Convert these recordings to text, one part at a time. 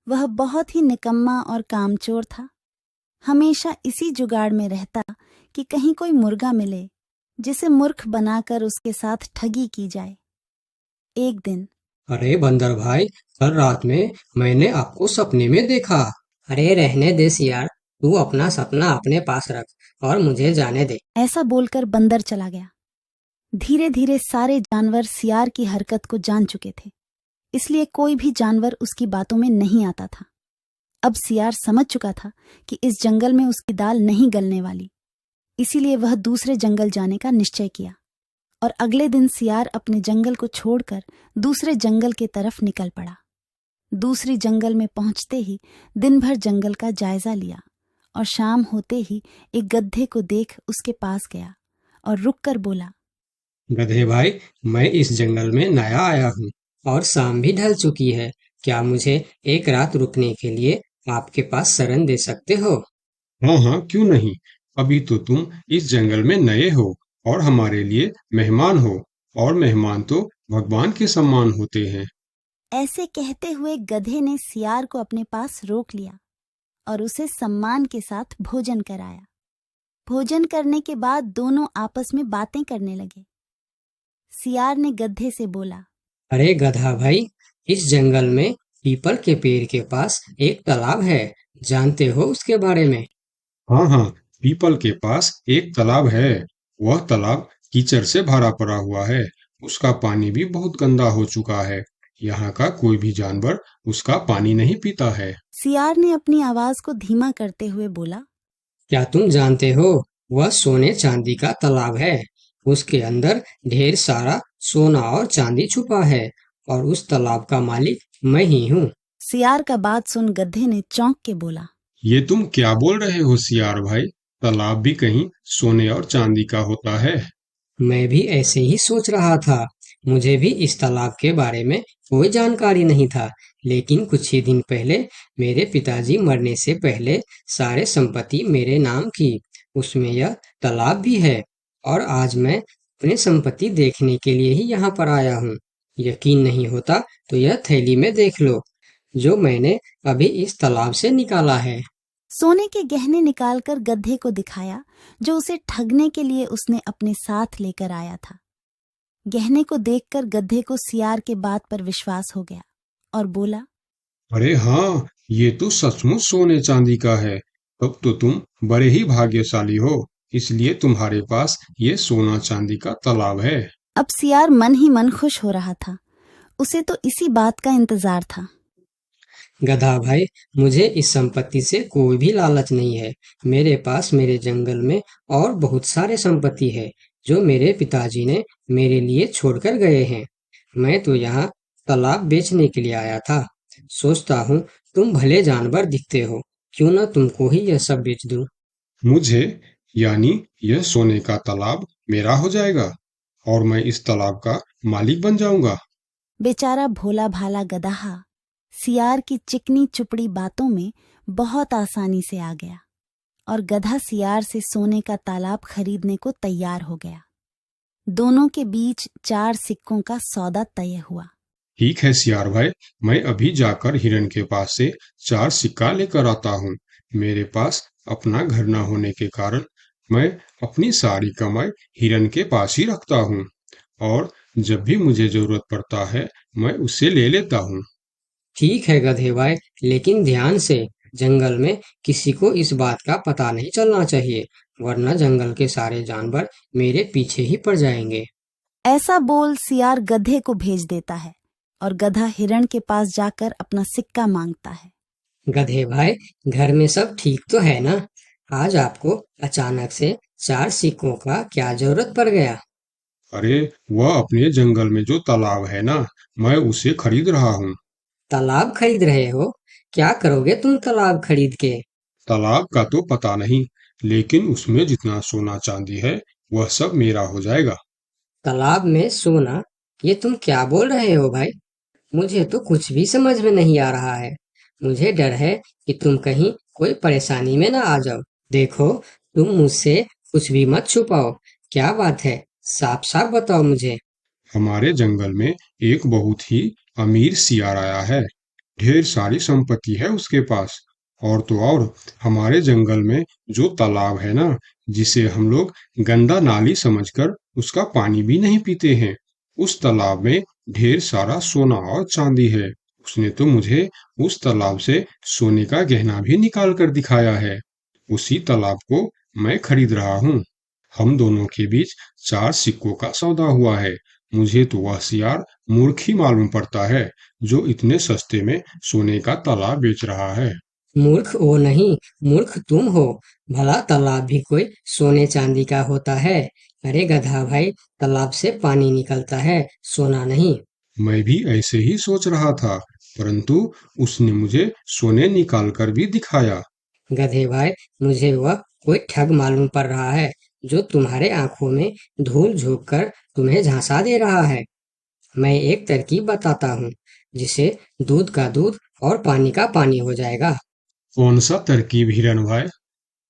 वह बहुत ही निकम्मा और कामचोर था। हमेशा इसी जुगाड़ में रहता कि कहीं कोई मुर्गा मिले जिसे मूर्ख बनाकर उसके साथ ठगी की जाए। एक दिन अरे बंदर भाई, कल रात में मैंने आपको सपने में देखा। अरे रहने दे सियार, तू अपना सपना अपने पास रख और मुझे जाने दे। ऐसा बोलकर बंदर चला गया। धीरे धीरे सारे जानवर सियार की हरकत को जान चुके थे, इसलिए कोई भी जानवर उसकी बातों में नहीं आता था। अब सियार समझ चुका था कि इस जंगल में उसकी दाल नहीं गलने वाली, इसीलिए वह दूसरे जंगल जाने का निश्चय किया और अगले दिन सियार अपने जंगल को छोड़कर दूसरे जंगल की तरफ निकल पड़ा। दूसरी जंगल में पहुंचते ही दिन भर जंगल का जायजा लिया और शाम होते ही एक गधे को देख उसके पास गया और रुककर बोला, गधे भाई, मैं इस जंगल में नया आया हूँ और शाम भी ढल चुकी है। क्या मुझे एक रात रुकने के लिए आपके पास शरण दे सकते हो? हाँ हाँ, क्यों नहीं। अभी तो तुम इस जंगल में नए हो और हमारे लिए मेहमान हो, और मेहमान तो भगवान के समान होते हैं। ऐसे कहते हुए गधे ने सियार को अपने पास रोक लिया और उसे सम्मान के साथ भोजन कराया। भोजन करने के बाद दोनों आपस में बातें करने लगे। सियार ने गधे से बोला, अरे गधा भाई, इस जंगल में पीपल के पेड़ के पास एक तालाब है। जानते हो उसके बारे में? हाँ हाँ, पीपल के पास एक तालाब है। वह तालाब कीचड़ से भरा पड़ा हुआ है। उसका पानी भी बहुत गंदा हो चुका है। यहाँ का कोई भी जानवर उसका पानी नहीं पीता है। सियार ने अपनी आवाज को धीमा करते हुए बोला, क्या तुम जानते हो, वह सोने चांदी का तालाब है। उसके अंदर ढेर सारा सोना और चांदी छुपा है और उस तालाब का मालिक मैं ही हूँ। सियार का बात सुन गधे ने चौंक के बोला, ये तुम क्या बोल रहे हो सियार भाई? तालाब भी कहीं सोने और चांदी का होता है? मैं भी ऐसे ही सोच रहा था। मुझे भी इस तालाब के बारे में कोई जानकारी नहीं था, लेकिन कुछ ही दिन पहले मेरे पिताजी मरने से पहले सारे संपत्ति मेरे नाम की। उसमें यह तालाब भी है और आज मैं अपनी संपत्ति देखने के लिए ही यहाँ पर आया हूँ। यकीन नहीं होता तो यह थैली में देख लो, जो मैंने अभी इस तालाब से निकाला है। सोने के गहने निकालकर गधे को दिखाया, जो उसे ठगने के लिए उसने अपने साथ लेकर आया था। गहने को देखकर गधे को सियार के बात पर विश्वास हो गया और बोला, अरे हाँ, ये तो सचमुच सोने चांदी का है। तब तो तुम बड़े ही भाग्यशाली हो, इसलिए तुम्हारे पास ये सोना चांदी का तालाब है। अब सियार मन ही मन खुश हो रहा था। उसे तो इसी बात का इंतजार था। गधा भाई, मुझे इस संपत्ति से कोई भी लालच नहीं है। मेरे पास मेरे जंगल में और बहुत सारे संपत्ति है जो मेरे पिताजी ने मेरे लिए छोड़कर गए हैं। मैं तो यहाँ तालाब बेचने के लिए आया था। सोचता हूँ तुम भले जानवर दिखते हो, क्यों ना तुमको ही यह सब बेच दूं। मुझे, यानी यह सोने का तालाब मेरा हो जाएगा और मैं इस तालाब का मालिक बन जाऊंगा। बेचारा भोला भाला गदहा सियार की चिकनी चुपड़ी बातों में बहुत आसानी से आ गया और गधा सियार से सोने का तालाब खरीदने को तैयार हो गया। दोनों के बीच 4 सिक्कों का सौदा तय हुआ। ठीक है सियार भाई, मैं अभी जाकर हिरन के पास से 4 सिक्का लेकर आता हूँ। मेरे पास अपना घर न होने के कारण मैं अपनी सारी कमाई हिरन के पास ही रखता हूँ, और जब भी मुझे जरूरत पड़ता है मैं उससे ले लेता हूँ। ठीक है गधे भाई, लेकिन ध्यान से, जंगल में किसी को इस बात का पता नहीं चलना चाहिए, वरना जंगल के सारे जानवर मेरे पीछे ही पड़ जाएंगे। ऐसा बोल सियार गधे को भेज देता है और गधा हिरण के पास जाकर अपना सिक्का मांगता है। गधे भाई, घर में सब ठीक तो है ना? आज आपको अचानक से 4 सिक्कों का क्या जरूरत पड़ गया? अरे, वह अपने जंगल में जो तालाब है ना, मैं उसे खरीद रहा हूँ। तालाब खरीद रहे हो? क्या करोगे तुम तालाब खरीद के? तालाब का तो पता नहीं, लेकिन उसमें जितना सोना चांदी है वह सब मेरा हो जाएगा। तालाब में सोना? ये तुम क्या बोल रहे हो भाई? मुझे तो कुछ भी समझ में नहीं आ रहा है। मुझे डर है कि तुम कहीं कोई परेशानी में ना आ जाओ। देखो, तुम मुझसे कुछ भी मत छुपाओ। क्या बात है? साफ साफ बताओ मुझे। हमारे जंगल में एक बहुत ही अमीर सियार आया है। ढेर सारी संपत्ति है उसके पास। और तो और हमारे जंगल में जो तालाब है ना, जिसे हम लोग गंदा नाली समझकर उसका पानी भी नहीं पीते हैं, उस तालाब में ढेर सारा सोना और चांदी है। उसने तो मुझे उस तालाब से सोने का गहना भी निकाल कर दिखाया है। उसी तालाब को मैं खरीद रहा हूँ। हम दोनों के बीच 4 सिक्कों का सौदा हुआ है। मुझे तो वह सियार मूर्ख ही मालूम पड़ता है जो इतने सस्ते में सोने का तालाब बेच रहा है। मूर्ख वो नहीं, मूर्ख तुम हो। भला तालाब भी कोई सोने चांदी का होता है? अरे गधा भाई, तालाब से पानी निकलता है, सोना नहीं। मैं भी ऐसे ही सोच रहा था, परंतु उसने मुझे सोने निकाल कर भी दिखाया। गधे भाई, मुझे वह कोई ठग मालूम पड़ रहा है जो तुम्हारे आंखों में धूल झोंक कर तुम्हें झांसा दे रहा है। मैं एक तरकीब बताता हूँ जिसे दूध का दूध और पानी का पानी हो जाएगा। कौन सा तरकीब हिरन भाई?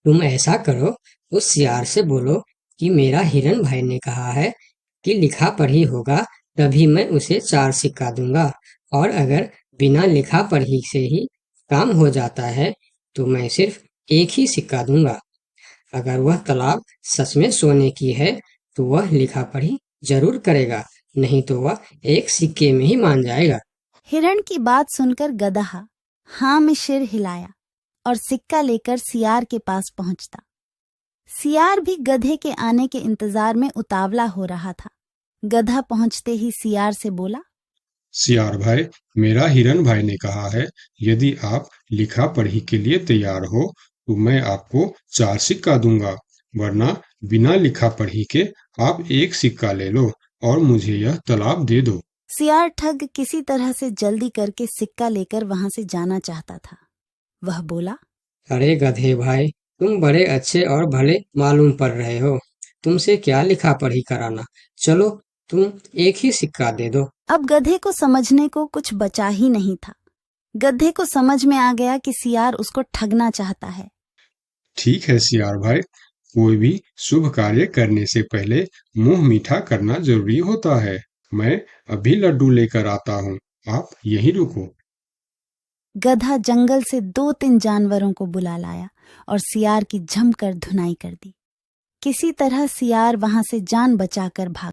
तुम ऐसा करो, उस सियार से बोलो कि मेरा हिरन भाई ने कहा है कि लिखा पढ़ी होगा तभी मैं उसे 4 सिक्का दूंगा, और अगर बिना लिखा पढ़ी से ही काम हो जाता है तो मैं सिर्फ एक ही सिक्का दूंगा। अगर वह तालाब सच में सोने की है तो वह लिखा पढ़ी जरूर करेगा, नहीं तो वह एक सिक्के में ही मान जाएगा। हिरण की बात सुनकर गधा हाँ में सिर हिलाया और सिक्का लेकर सियार के पास पहुंचता। सियार भी गधे के आने के इंतजार में उतावला हो रहा था। गधा पहुंचते ही सियार से बोला, सियार भाई, मेरा हिरन भाई ने कहा है, यदि आप लिखा पढ़ी के लिए तैयार हो तो मैं आपको 4 सिक्का दूंगा, वरना बिना लिखा पढ़ी के आप एक सिक्का ले लो और मुझे यह तालाब दे दो। सियार ठग किसी तरह से जल्दी करके सिक्का लेकर वहां से जाना चाहता था। वह बोला, अरे गधे भाई, तुम बड़े अच्छे और भले मालूम पड़ रहे हो, तुमसे क्या लिखा पढ़ी कराना। चलो, तुम एक ही सिक्का दे दो। अब गधे को समझने को कुछ बचा ही नहीं था। गधे को समझ में आ गया कि सियार उसको ठगना चाहता है। ठीक है सियार भाई, कोई भी शुभ कार्य करने से पहले मुंह मीठा करना जरूरी होता है। मैं अभी लड्डू लेकर आता हूँ, आप यहीं रुको। गधा जंगल से 2-3 जानवरों को बुला लाया और सियार की जमकर धुनाई कर दी। किसी तरह सियार वहां से जान बचाकर भाग